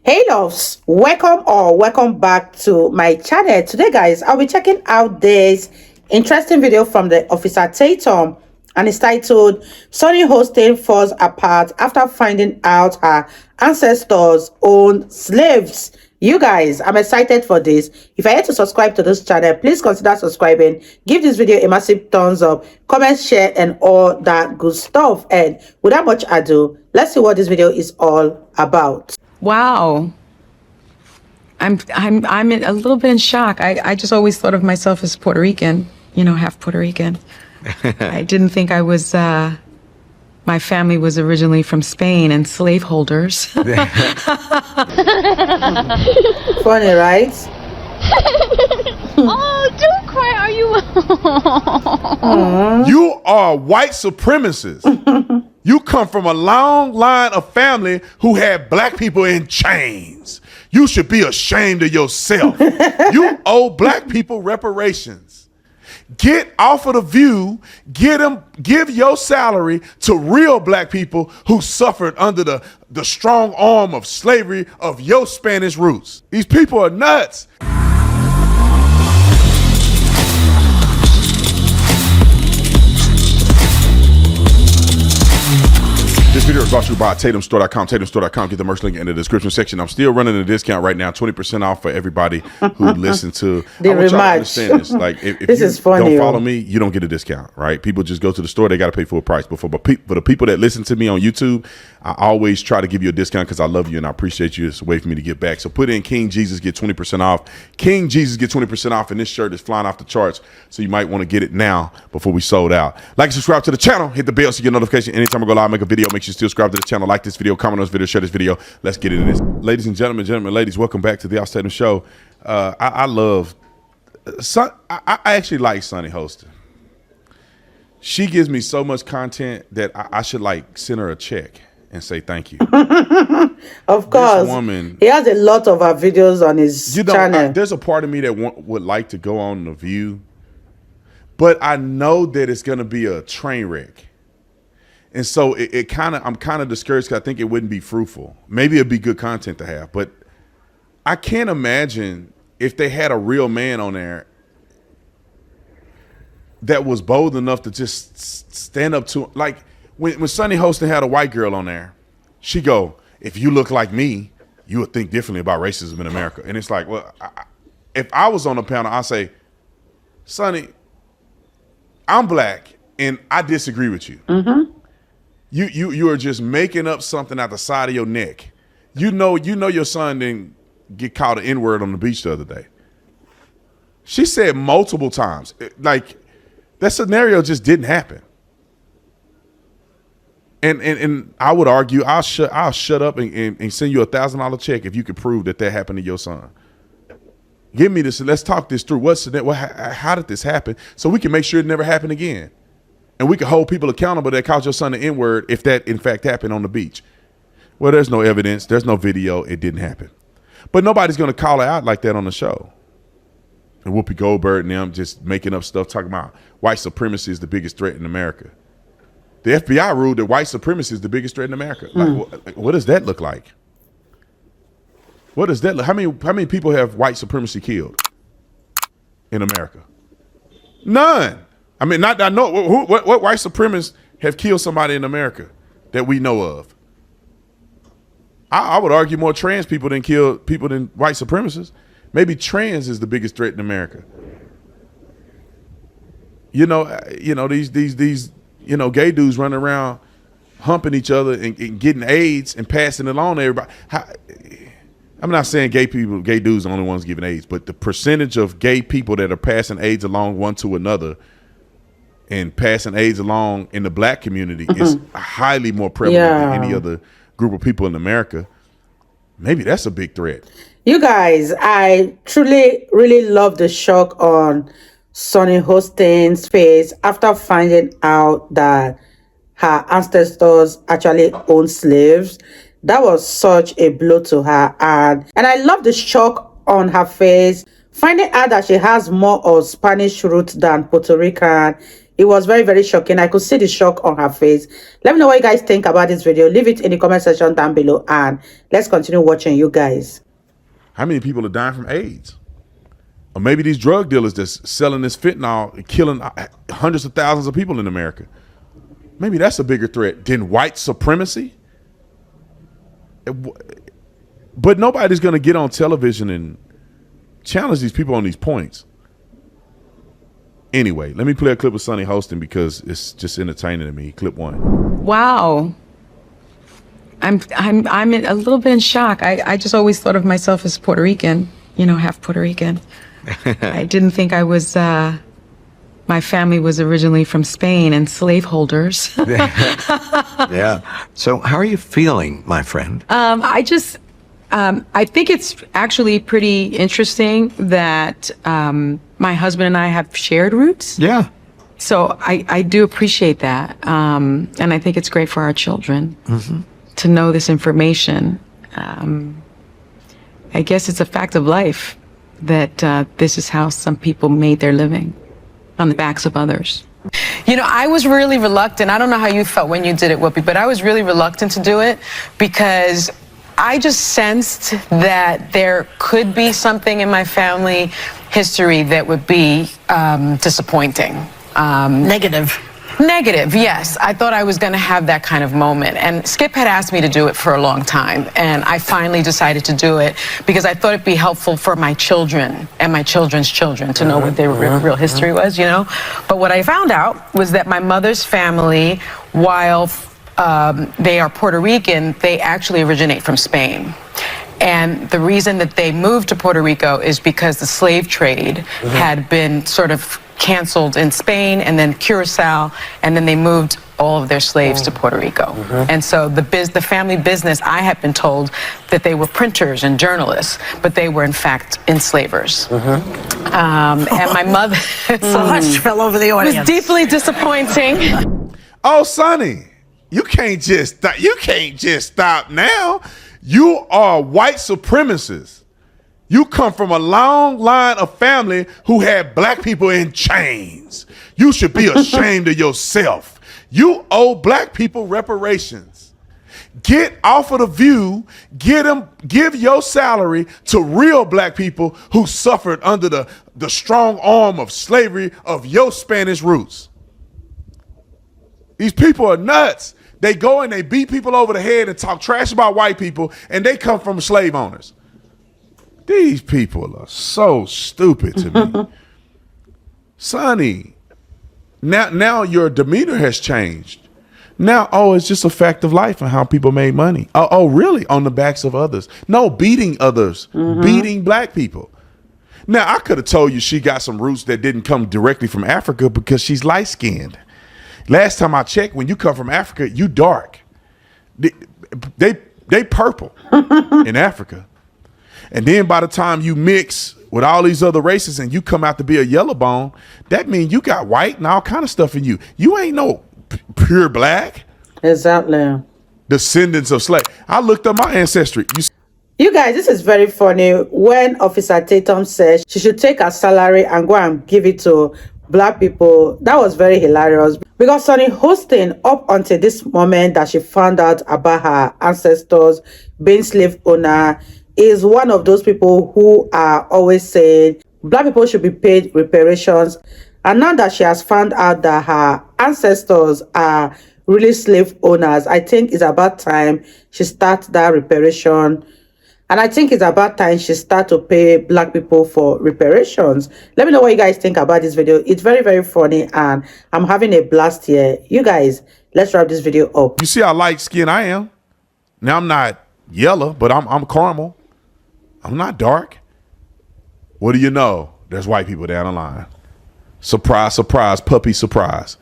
Hey loves, welcome back to my channel. Today guys, I'll be checking out this interesting video from the officer Tatum, and it's titled Sonny Hostin Falls Apart After Finding Out Her Ancestors Owned Slaves. You guys, I'm excited for this. If you're yet to subscribe to this channel, please consider subscribing. Give this video a massive thumbs up, comment, share, and all that good stuff. And without much ado, let's see what this video is all about. Wow. I'm a little bit in shock. I just always thought of myself as Puerto Rican, half Puerto Rican. I didn't think I was, my family was originally from Spain and slaveholders. Funny, right? Oh, don't cry. Are you? You are white supremacists. You come from a long line of family who had black people in chains. You should be ashamed of yourself. You owe black people reparations. Get off of The View. Give your salary to real black people who suffered under the strong arm of slavery of your Spanish roots. These people are nuts. This video is brought to you by TatumStore.com. TatumStore.com. Get the merch link in the description section. I'm still running a discount right now, 20% off for everybody who listens to. The I want y'all to rematch. understand this. Like, if This you is funny, don't follow me, you don't get a discount, right? People just go to the store; they got to pay full price. But for the people that listen to me on YouTube, I always try to give you a discount because I love you and I appreciate you. It's a way for me to give back. So put in King Jesus, get 20% off. King Jesus, get 20% off, and this shirt is flying off the charts. So you might want to get it now before we sold out. Like and subscribe to the channel. Hit the bell so you get a notification anytime I go live, make a video. Make sure you still subscribe to the channel. Like this video, comment on this video, share this video. Let's get into this. Ladies and gentlemen, ladies, welcome back to the Hostin Show. I love, I actually like Sonny Hostin. She gives me so much content that I should like send her a check and say thank you. Of course, This woman, he has a lot of our videos on his channel. there's a part of me that would like to go on The View, but I know that it's going to be a train wreck. And so I'm kind of discouraged because I think it wouldn't be fruitful. Maybe it'd be good content to have, but I can't imagine if they had a real man on there that was bold enough to just stand up to, like when Sonny Hostin had a white girl on there, she go, if you look like me, you would think differently about racism in America. And it's like, well, if I was on the panel, I'd say, Sonny, I'm black and I disagree with you. Mm-hmm. You are just making up something out the side of your neck. You know your son didn't get called an N-word on the beach the other day. She said multiple times, like that scenario just didn't happen. And I would argue I'll shut up and send you $1,000 check if you could prove that happened to your son. Give me this. Let's talk this through. How did this happen? So we can make sure it never happened again. And we can hold people accountable that called your son the N-word if that in fact happened on the beach. Well, there's no evidence. There's no video. It didn't happen. But nobody's going to call her out like that on the show. And Whoopi Goldberg and them just making up stuff, talking about white supremacy is the biggest threat in America. The FBI ruled that white supremacy is the biggest threat in America. Like, what does that look like? What does that look? How many people have white supremacy killed in America? None. I mean, I know what white supremacists have killed somebody in America that we know of. I would argue more trans people than kill people than white supremacists. Maybe trans is the biggest threat in America. These gay dudes running around humping each other and getting AIDS and passing it on to everybody. I'm not saying gay dudes are the only ones giving AIDS, but the percentage of gay people that are passing AIDS along one to another and passing AIDS along in the black community is highly more prevalent than any other group of people in America. Maybe that's a big threat. You guys, I truly, really love the shock on Sonny Hostin's face after finding out that her ancestors actually owned slaves. That was such a blow to her. And I love the shock on her face, finding out that she has more of Spanish roots than Puerto Rican. It was very, very shocking. I could see the shock on her face. Let me know what you guys think about this video. Leave it in the comment section down below, and let's continue watching, you guys. How many people are dying from AIDS? Or maybe these drug dealers that's selling this fentanyl, killing hundreds of thousands of people in America. Maybe that's a bigger threat than white supremacy. But nobody's going to get on television and challenge these people on these points. Anyway, let me play a clip of Sonny Hostin because it's just entertaining to me. Clip 1. Wow. I'm a little bit in shock. I just always thought of myself as Puerto Rican, you know, half Puerto Rican. I didn't think I was, my family was originally from Spain and slaveholders. Yeah. So how are you feeling, my friend? I think it's actually pretty interesting that my husband and I have shared roots. Yeah. So I do appreciate that. And I think it's great for our children to know this information. I guess it's a fact of life that this is how some people made their living, on the backs of others. You know, I was really reluctant. I don't know how you felt when you did it, Whoopi, but I was really reluctant to do it because I just sensed that there could be something in my family history that would be disappointing. Negative, yes. I thought I was going to have that kind of moment. And Skip had asked me to do it for a long time. And I finally decided to do it because I thought it'd be helpful for my children and my children's children to know what their real history was, you know. But what I found out was that my mother's family, while they are Puerto Rican, they actually originate from Spain. And the reason that they moved to Puerto Rico is because the slave trade had been sort of canceled in Spain and then Curacao, and then they moved all of their slaves to Puerto Rico. And so the family business, I had been told that they were printers and journalists, but they were in fact enslavers. And my mother So hush fell over the audience. was deeply disappointing. Oh, Sonny, you can't just stop now. You are white supremacists. You come from a long line of family who had black people in chains. You should be ashamed of yourself. You owe black people reparations. Get off of The View. Give your salary to real black people who suffered under the strong arm of slavery of your Spanish roots. These people are nuts. They go and they beat people over the head and talk trash about white people, and they come from slave owners. These people are so stupid to me. Sonny, now your demeanor has changed. Now, it's just a fact of life and how people made money. Oh, really? On the backs of others. No, beating others, beating black people. Now, I could have told you she got some roots that didn't come directly from Africa because she's light-skinned. Last time I checked, when you come from Africa, you dark. They purple in Africa. And then by the time you mix with all these other races and you come out to be a yellow bone, that means you got white and all kind of stuff in you. You ain't no pure black. Exactly. Descendants of slaves. I looked up my ancestry. You guys, this is very funny. When Officer Tatum says she should take her salary and go and give it to black people, that was very hilarious. Because Sonny Hostin, up until this moment that she found out about her ancestors being slave owner, is one of those people who are always saying black people should be paid reparations. And now that she has found out that her ancestors are really slave owners, I think it's about time she starts that reparation. And I think it's about time she start to pay black people for reparations. Let me know what you guys think about this video. It's very, very funny, and I'm having a blast here. You guys, let's wrap this video up. You see how light skinned I am? Now I'm not yellow, but I'm caramel. I'm not dark. What do you know? There's white people down the line. Surprise, surprise, puppy surprise.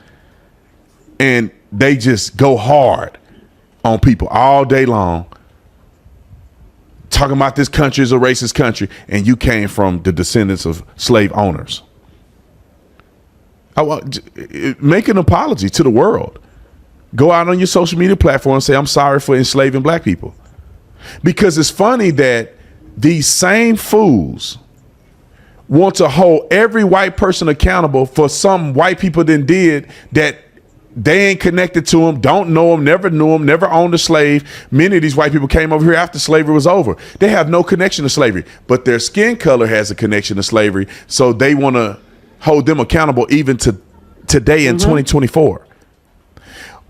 And they just go hard on people all day long, talking about this country is a racist country, and you came from the descendants of slave owners. Make an apology to the world. Go out on your social media platform and say, I'm sorry for enslaving black people. Because it's funny that these same fools want to hold every white person accountable for some white people then did that they ain't connected to them, don't know them, never knew them, never owned a slave. Many of these white people came over here after slavery was over. They have no connection to slavery, but their skin color has a connection to slavery. So they want to hold them accountable even to today in 2024.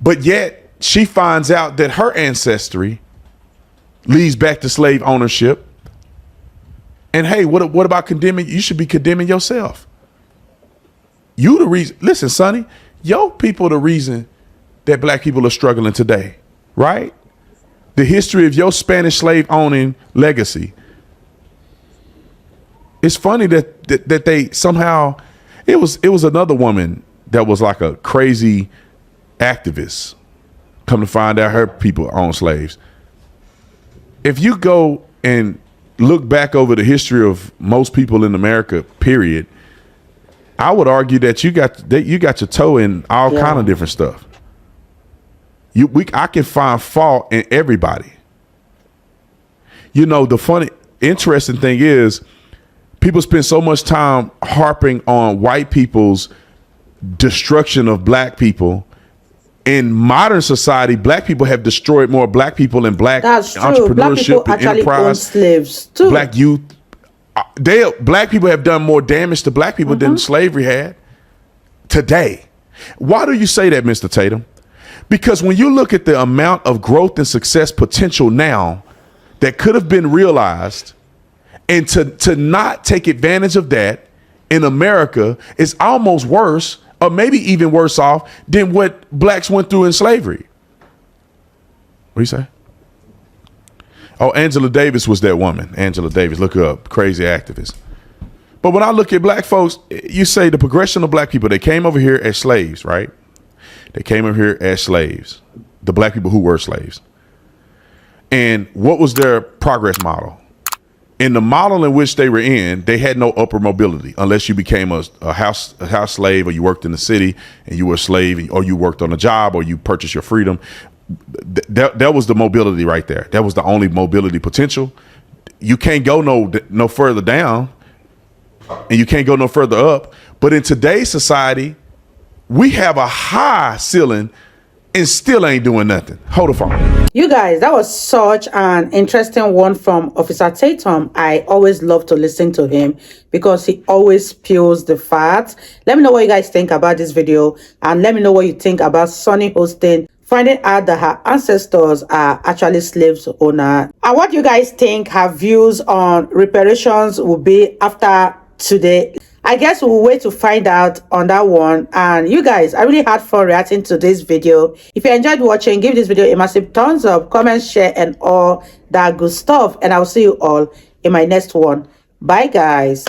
But yet she finds out that her ancestry leads back to slave ownership. And hey, what about condemning? You should be condemning yourself. You the reason. Listen, Sonny, your people the reason that black people are struggling today, right? The history of your Spanish slave owning legacy. It's funny that they somehow, it was another woman that was like a crazy activist. Come to find out her people own slaves. If you go and look back over the history of most people in America, period, I would argue that you got your toe in all kind of different stuff. I can find fault in everybody. You know, the funny, interesting thing is people spend so much time harping on white people's destruction of black people. In modern society, black people have destroyed more black people and black entrepreneurship black people and actually enterprise. own slaves too. Black youth. Black people have done more damage to black people than slavery had today. Why do you say that, Mr. Tatum? Because when you look at the amount of growth and success potential now that could have been realized, and to not take advantage of that in America is almost worse, or maybe even worse off than what blacks went through in slavery. What do you say? Oh, Angela Davis was that woman. Angela Davis, look her up, crazy activist. But when I look at black folks, you say the progression of black people, they came over here as slaves, right? They came over here as slaves, the black people who were slaves. And what was their progress model? In the model in which they were in, they had no upper mobility unless you became a house slave, or you worked in the city and you were a slave, or you worked on a job, or you purchased your freedom. That was the mobility right there. That was the only mobility potential. You can't go no further down, and you can't go no further up. But in today's society, we have a high ceiling and still ain't doing nothing. Hold the phone. You guys, that was such an interesting one from Officer Tatum. I always love to listen to him because he always spills the facts. Let me know what you guys think about this video, and let me know what you think about Sonny Hostin finding out that her ancestors are actually slaves owner, and what you guys think her views on reparations will be after today. I guess we'll wait to find out on that one. And you guys, I really had fun reacting to this video. If you enjoyed watching, give this video a massive thumbs up, comment, share, and all that good stuff. And I'll see you all in my next one. Bye, guys.